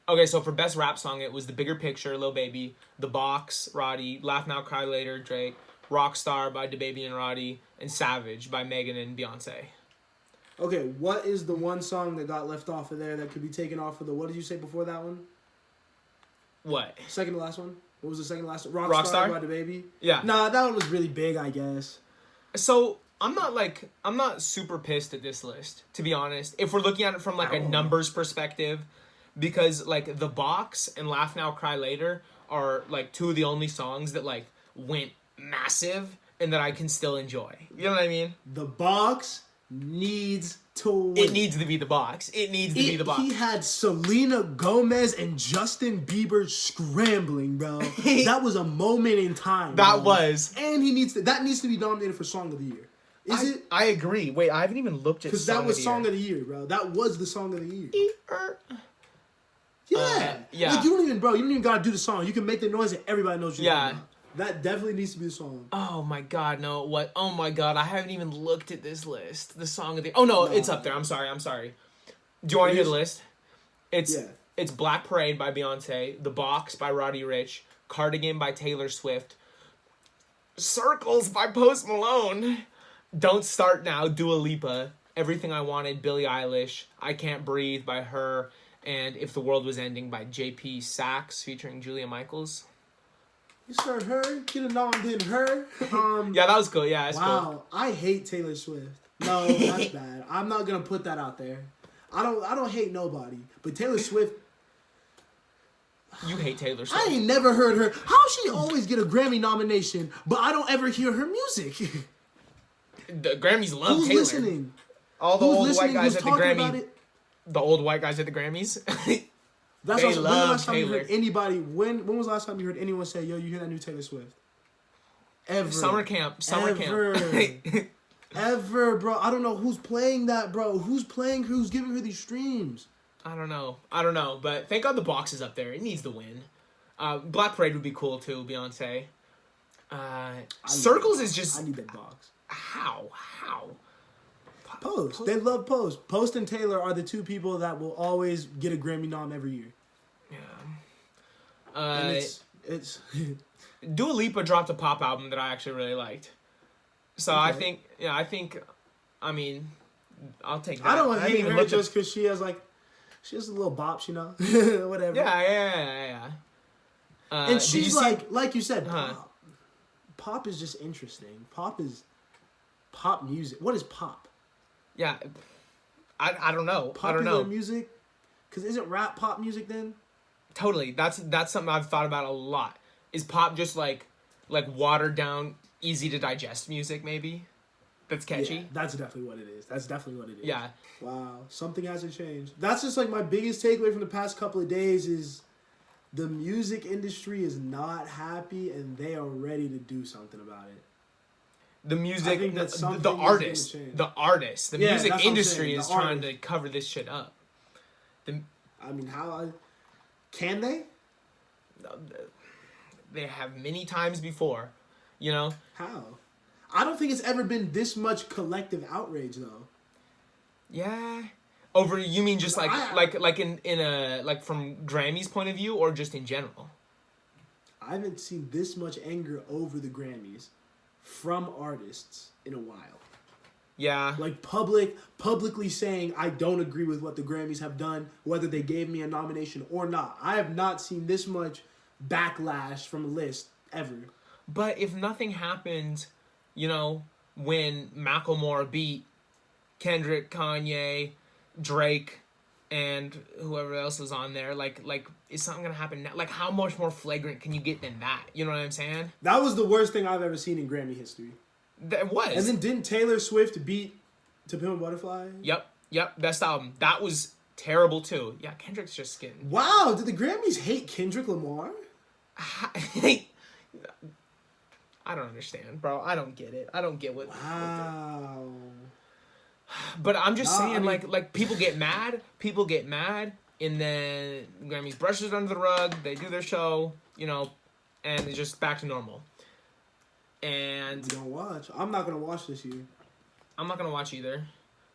Speaker 2: Okay, so for best rap song, it was The Bigger Picture, Lil Baby, The Box, Roddy, Laugh Now, Cry Later, Drake, Rockstar by DaBaby and Roddy, and Savage by Megan and Beyonce.
Speaker 1: Okay, what is the one song that got left off of there that could be taken off of the... What did you say before that one?
Speaker 2: What?
Speaker 1: Second to last one? What was the second to last one?
Speaker 2: Rockstar
Speaker 1: by DaBaby?
Speaker 2: Yeah.
Speaker 1: Nah, that one was really big, I guess.
Speaker 2: So... I'm not super pissed at this list, to be honest. If we're looking at it from like a numbers perspective, because like The Box and Laugh Now Cry Later are like two of the only songs that like went massive and that I can still enjoy. You know what I mean?
Speaker 1: The Box needs to win.
Speaker 2: It needs to be The Box. It needs to be The Box.
Speaker 1: He had Selena Gomez and Justin Bieber scrambling, bro. That was a moment in time.
Speaker 2: That was.
Speaker 1: And that needs to be nominated for Song of the Year.
Speaker 2: I agree. Wait, I haven't even looked at.
Speaker 1: Because that was Song of the Year, bro. That was the Song of the Year. Yeah.
Speaker 2: Yeah.
Speaker 1: Like, you don't even gotta do the song. You can make the noise and everybody knows you're talking about. That definitely needs to be the song.
Speaker 2: Oh my god, no. What? Oh my god, I haven't even looked at this list. The Song of the... Oh no, it's up there. I'm sorry. Do you want to hear the list? It's Black Parade by Beyonce, The Box by Roddy Ricch, Cardigan by Taylor Swift, Circles by Post Malone, Don't Start Now, Dua Lipa, Everything I Wanted, Billie Eilish, I Can't Breathe by her, and If the World Was Ending by J.P. Sachs featuring Julia Michaels.
Speaker 1: You heard her? Get a nom, didn't her?
Speaker 2: Yeah, that was cool. Yeah, that's cool.
Speaker 1: Wow, I hate Taylor Swift. No, that's bad. I'm not gonna put that out there. I don't hate nobody, but Taylor Swift.
Speaker 2: You hate Taylor Swift.
Speaker 1: I ain't never heard her. How she always get a Grammy nomination, but I don't ever hear her music?
Speaker 2: The Grammys love
Speaker 1: Who's
Speaker 2: Taylor.
Speaker 1: listening?
Speaker 2: All the
Speaker 1: Who's
Speaker 2: old
Speaker 1: listening?
Speaker 2: white guys
Speaker 1: Who's
Speaker 2: at the
Speaker 1: talking about
Speaker 2: Grammy.
Speaker 1: it?
Speaker 2: The old white guys at the Grammys.
Speaker 1: That's
Speaker 2: They
Speaker 1: also, when the
Speaker 2: love
Speaker 1: last time you
Speaker 2: Taylor.
Speaker 1: heard anybody? When was the last time you heard anyone say, "Yo, you hear that new Taylor Swift"? Ever.
Speaker 2: Summer camp.
Speaker 1: Ever, bro. I don't know who's playing that, bro. Who's playing her? Who's giving her these streams?
Speaker 2: I don't know. But thank God The Box is up there. It needs the win. Black Parade would be cool too, Beyonce. Circles is just...
Speaker 1: I need that box.
Speaker 2: How?
Speaker 1: Post. They love Post. Post and Taylor are the two people that will always get a Grammy nom every year.
Speaker 2: Yeah.
Speaker 1: And it's
Speaker 2: Dua Lipa dropped a pop album that I actually really liked. So
Speaker 1: Okay.
Speaker 2: I think, I mean, I'll take that.
Speaker 1: I don't hate
Speaker 2: even
Speaker 1: her
Speaker 2: looked
Speaker 1: just because she has a little bops, you know? Whatever.
Speaker 2: Yeah.
Speaker 1: And she's like you said,
Speaker 2: Uh-huh.
Speaker 1: pop. Pop is just interesting. Pop is pop music. What is pop?
Speaker 2: Yeah, I don't know.
Speaker 1: Popular
Speaker 2: I don't know.
Speaker 1: music? Because isn't rap pop music then?
Speaker 2: Totally. That's something I've thought about a lot. Is pop just like watered down, easy to digest music maybe? That's catchy.
Speaker 1: Yeah, that's definitely what it is.
Speaker 2: Yeah.
Speaker 1: Wow, something hasn't changed. That's just like my biggest takeaway from the past couple of days is the music industry is not happy and they are ready to do something about it.
Speaker 2: The music,
Speaker 1: think that
Speaker 2: the
Speaker 1: something
Speaker 2: artist,
Speaker 1: is gonna change.
Speaker 2: the
Speaker 1: Yeah,
Speaker 2: music
Speaker 1: that's what I'm
Speaker 2: industry
Speaker 1: saying,
Speaker 2: is
Speaker 1: the
Speaker 2: trying
Speaker 1: artist.
Speaker 2: to cover this shit up.
Speaker 1: I mean, can they?
Speaker 2: They have many times before, you know?
Speaker 1: How? I don't think it's ever been this much collective outrage though.
Speaker 2: Yeah. Over, you mean just like in a like from Grammy's point of view or just in general?
Speaker 1: I haven't seen this much anger over the Grammys from artists in a while.
Speaker 2: Yeah.
Speaker 1: Like publicly saying I don't agree with what the Grammys have done, whether they gave me a nomination or not. I have not seen this much backlash from a list ever.
Speaker 2: But if nothing happened, you know, when Macklemore beat Kendrick, Kanye, Drake, and whoever else was on there, like is something gonna happen now? Like, how much more flagrant can you get than that? You know what I'm saying?
Speaker 1: That was the worst thing I've ever seen in Grammy history.
Speaker 2: That was.
Speaker 1: And then didn't Taylor Swift beat To Pimp a Butterfly?
Speaker 2: Yep, best album. That was terrible too. Yeah, Kendrick's just getting...
Speaker 1: Wow, did the Grammys hate Kendrick Lamar?
Speaker 2: I don't understand, bro. I don't get it. I don't get what...
Speaker 1: Wow.
Speaker 2: But I'm just saying,
Speaker 1: I mean,
Speaker 2: like people get mad, and then Grammys brushes it under the rug. They do their show, you know, and it's just back to normal. And
Speaker 1: You don't watch. I'm not gonna watch this year.
Speaker 2: I'm not gonna watch either.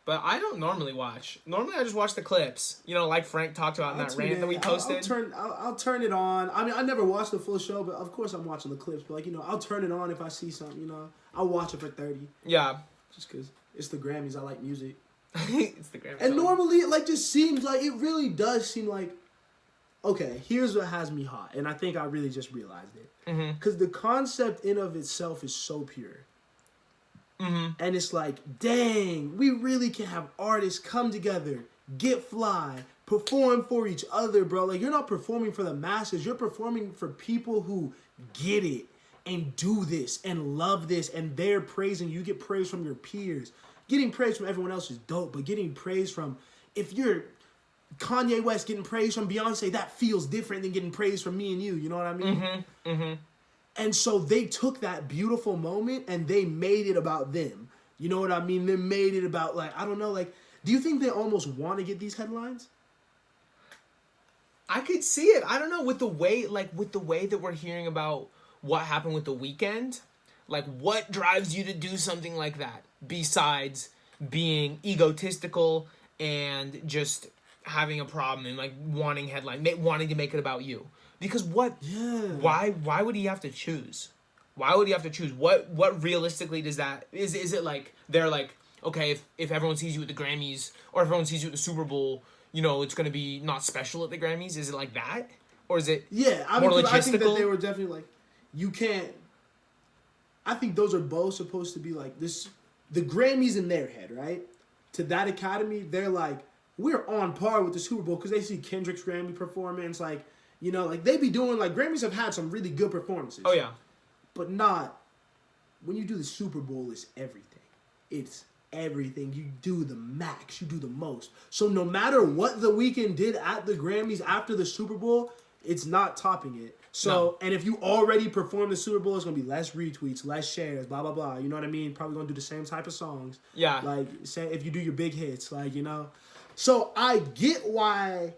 Speaker 2: But I don't normally watch. Normally, I just watch the clips. You know, like Frank talked about in that rant that we posted.
Speaker 1: I'll turn it on. I mean, I never watched the full show, but of course I'm watching the clips. But like, you know, I'll turn it on if I see something. You know, I'll watch it for 30.
Speaker 2: Yeah.
Speaker 1: Just because it's the Grammys. I like music.
Speaker 2: It's the Grammys.
Speaker 1: And normally it like just seems like, it really does seem like, okay, here's what has me hot. And I think I really just realized it. Because the concept in of itself is so pure. And it's like, dang, we really can have artists come together, get fly, perform for each other, bro. Like, you're not performing for the masses. You're performing for people who get it and do this and love this, and they're praising you. Get praise from your peers. Getting praise from everyone else is dope, but getting praise from, if you're Kanye West getting praise from Beyonce, that feels different than getting praise from me and you. You know what I mean? And so they took that beautiful moment and they made it about them. You know what I mean? They made it about, like, I don't know, like, do you think they almost want to get these headlines?
Speaker 2: I could see it. I don't know, with the way that we're hearing about what happened with The Weeknd, like, what drives you to do something like that besides being egotistical and just having a problem and, like, wanting to make it about you? Because why would he have to choose? Why would he have to choose? What realistically does that, is it like they're like, okay, if everyone sees you at the Grammys or everyone sees you at the Super Bowl, you know, it's going to be not special at the Grammys? Is it like that? Or is it more logistical?
Speaker 1: I think that they were definitely like, you can't... I think those are both supposed to be like this... The Grammys in their head, right? To that academy, they're like, we're on par with the Super Bowl because they see Kendrick's Grammy performance. Like, you know, like they be doing... Like, Grammys have had some really good performances.
Speaker 2: Oh, yeah.
Speaker 1: But not... When you do the Super Bowl, it's everything. It's everything. You do the max. You do the most. So no matter what The Weeknd did at the Grammys after the Super Bowl, it's not topping it. So, no. And if you already perform the Super Bowl, it's going to be less retweets, less shares, blah, blah, blah. You know what I mean? Probably going to do the same type of songs.
Speaker 2: Yeah.
Speaker 1: Like, say if you do your big hits, like, you know. So I get why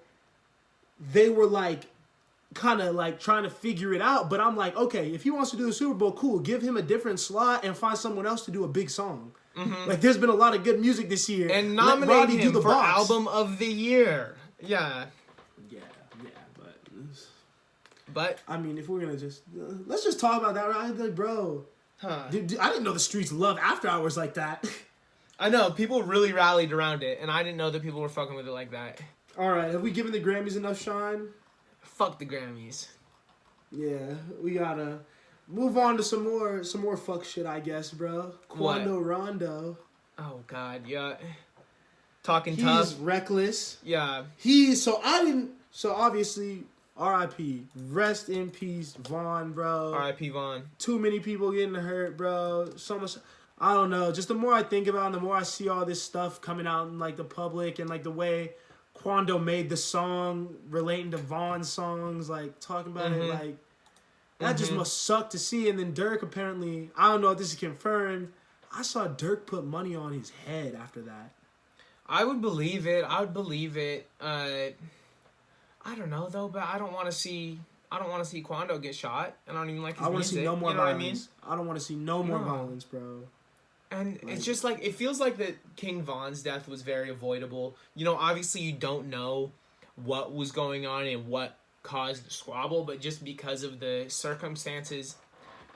Speaker 1: they were, like, kind of, like, trying to figure it out. But I'm like, okay, if he wants to do the Super Bowl, cool. Give him a different slot and find someone else to do a big song. Mm-hmm. Like, there's been a lot of good music this year.
Speaker 2: And nominate him for Album of the Year. Yeah. But
Speaker 1: I mean, if we're gonna just let's just talk about that, right? Like, bro, dude, I didn't know the streets love After Hours like that.
Speaker 2: I know people really rallied around it, and I didn't know that people were fucking with it like that.
Speaker 1: All right, have we given the Grammys enough shine?
Speaker 2: Fuck the Grammys.
Speaker 1: Yeah, we gotta move on to some more fuck shit, I guess, bro. Quando, Rondo.
Speaker 2: Oh God, yeah. Talking
Speaker 1: tough. He's reckless.
Speaker 2: Yeah.
Speaker 1: So obviously. R.I.P. Rest in peace, Vaughn, bro.
Speaker 2: R.I.P. Vaughn.
Speaker 1: Too many people getting hurt, bro. So much. I don't know. Just the more I think about it, the more I see all this stuff coming out in, like, the public and, like, the way Quando made the song relating to Vaughn's songs, like, talking about it, like, that just must suck to see. And then Dirk apparently, I don't know if this is confirmed, I saw Dirk put money on his head after that.
Speaker 2: I would believe it. I don't know though, but I don't want to see Quando get shot. I don't even like his music.
Speaker 1: I want to see no more violence.
Speaker 2: I
Speaker 1: don't want to see no more violence, bro.
Speaker 2: And it's just like, it feels like that King Von's death was very avoidable. You know, obviously you don't know what was going on and what caused the squabble, but just because of the circumstances,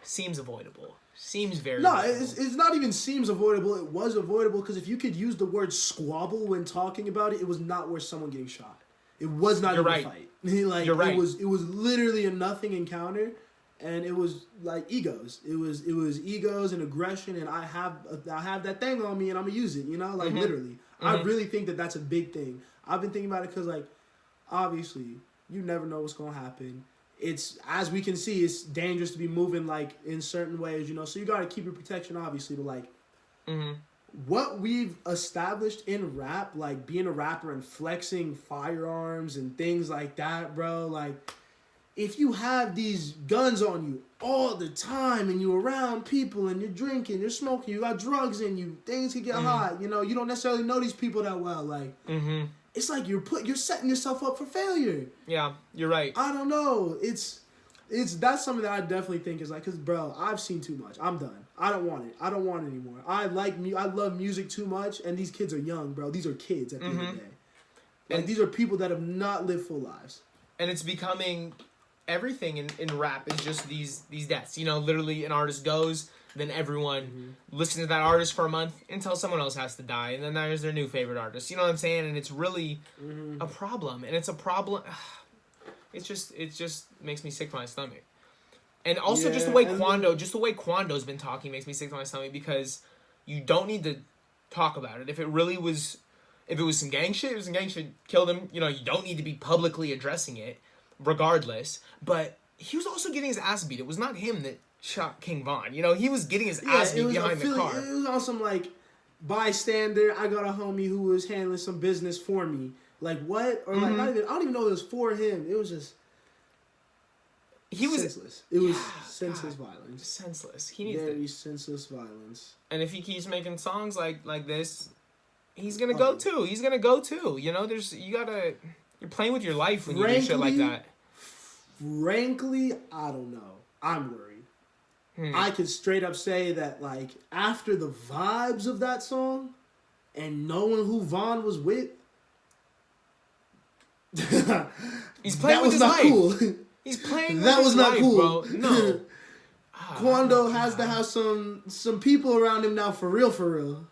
Speaker 2: seems avoidable. Seems very avoidable.
Speaker 1: It's not even seems avoidable. It was avoidable because if you could use the word squabble when talking about it, it was not worth someone getting shot. It was not even a fight. Like,
Speaker 2: You're right.
Speaker 1: It was literally a nothing encounter, and it was like egos. It was egos and aggression, and I have that thing on me, and I'm gonna use it. You know, like literally. I really think that that's a big thing. I've been thinking about it because, like, obviously you never know what's gonna happen. It's, as we can see, it's dangerous to be moving, like, in certain ways. You know, so you gotta keep your protection, obviously, but like. What we've established in rap, like being a rapper and flexing firearms and things like that, bro, like, if you have these guns on you all the time and you're around people and you're drinking, you're smoking, you got drugs in you, things can get hot, you know, you don't necessarily know these people that well, like, it's like you're setting yourself up for failure.
Speaker 2: Yeah, you're right.
Speaker 1: I don't know, that's something that I definitely think is like, because, bro, I've seen too much. I'm done. I don't want it. I don't want it anymore. I love music too much, and these kids are young, bro. These are kids at the end of the day. Like, these are people that have not lived full lives.
Speaker 2: And it's becoming, everything in rap is just these deaths. You know, literally an artist goes, then everyone listens to that artist for a month until someone else has to die, and then there's their new favorite artist. You know what I'm saying? And it's really a problem. And it's a problem... It just makes me sick to my stomach. And also just the way Quando's been talking makes me sick to my stomach, because you don't need to talk about it. If it was some gang shit, it was some gang shit, killed him. You know, you don't need to be publicly addressing it, regardless. But he was also getting his ass beat. It was not him that shot King Von. You know, he was getting his ass beat behind the car.
Speaker 1: It was on some, like, bystander, I got a homie who was handling some business for me. Like, what? Or, like, I don't even know it was for him. It was just...
Speaker 2: he was
Speaker 1: senseless. It was senseless violence.
Speaker 2: Senseless. He needs
Speaker 1: very senseless violence.
Speaker 2: And if he keeps making songs like this, he's gonna go too. He's gonna go too. You know, you're playing with your life when you do shit like that.
Speaker 1: Frankly, I don't know. I'm worried. I could straight up say that, like, after the vibes of that song and knowing who Vaughn was with,
Speaker 2: he's playing with his life. Cool. He's playing with his life, bro. No.
Speaker 1: Quando has to have some people around him now, for real.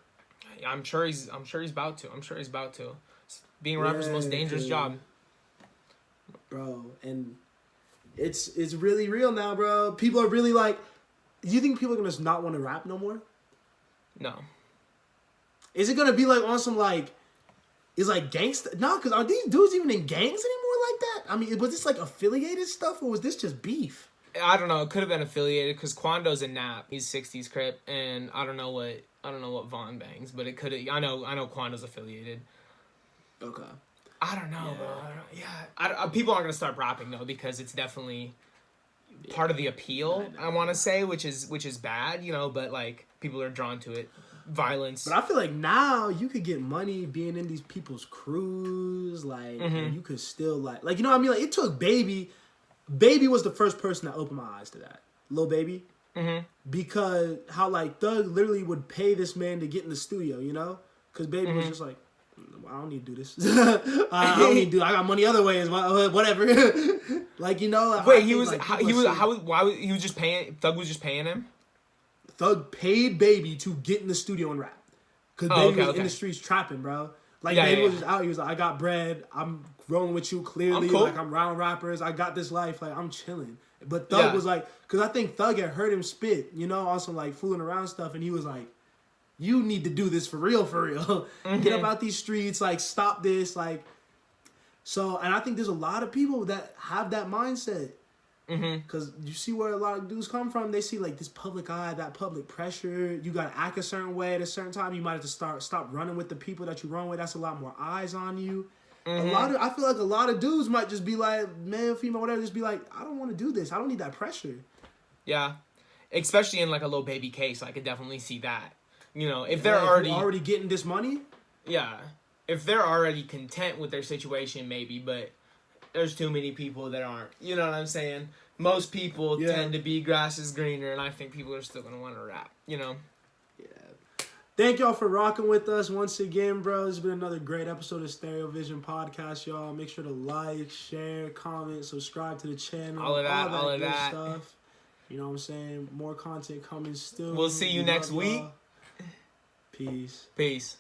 Speaker 2: I'm sure he's about to. Being a rapper's the most dangerous job.
Speaker 1: Bro, and it's really real now, bro. People are really like, do you think people are going to not want to rap no more?
Speaker 2: No.
Speaker 1: Is it going to be like on some like, is like gangsta? No, because are these dudes even in gangs anymore like that? I mean, was this like affiliated stuff or was this just beef?
Speaker 2: I don't know. It could have been affiliated because Quando's a nap. He's 60s Crip, and I don't know what Vaughn bangs, but it could have. I know Quando's affiliated.
Speaker 1: Okay.
Speaker 2: I don't know, bro. People aren't gonna start rapping though because it's definitely part of the appeal. I want to say, which is bad, you know. But like people are drawn to it, violence.
Speaker 1: But I feel like now you could get money being in these people's crews, like and you could still like you know what I mean. Like it took Baby. Baby was the first person that opened my eyes to that. Lil Baby. Because how like Thug literally would pay this man to get in the studio, you know? Because Baby was just like, I don't need to do this. I don't need to do. I got money other ways. Whatever. Like you know.
Speaker 2: Wait, he was just paying. Thug was just paying him.
Speaker 1: Thug paid Baby to get in the studio and rap. Because Baby was in the streets trapping, bro. Like Baby was just out. He was like, I got bread. I'm rolling with you clearly. Cool. Like I'm around rappers. I got this life. Like I'm chilling. But Thug was like, because I think Thug had heard him spit, you know, on some like fooling around stuff, and he was like, you need to do this for real. Get up out these streets, like stop this, like. So, and I think there's a lot of people that have that mindset. Because you see where a lot of dudes come from, they see like this public eye, that public pressure. You gotta act a certain way at a certain time. You might have to stop running with the people that you run with. That's a lot more eyes on you. I feel like a lot of dudes might just be like, male, female, whatever, just be like, I don't want to do this. I don't need that pressure. Yeah,
Speaker 2: especially in like a Lil Baby case, I could definitely see that. You know, if they're already
Speaker 1: getting this money.
Speaker 2: Yeah, if they're already content with their situation, maybe, but. There's too many people that aren't. You know what I'm saying? Most people tend to be grass is greener, and I think people are still going to want to rap, you know?
Speaker 1: Yeah. Thank y'all for rocking with us once again, bro. This has been another great episode of StereoVision Podcast, y'all. Make sure to like, share, comment, subscribe to the channel.
Speaker 2: All of that.
Speaker 1: Stuff. You know what I'm saying? More content coming still.
Speaker 2: We'll see you next week.
Speaker 1: Peace.
Speaker 2: Peace.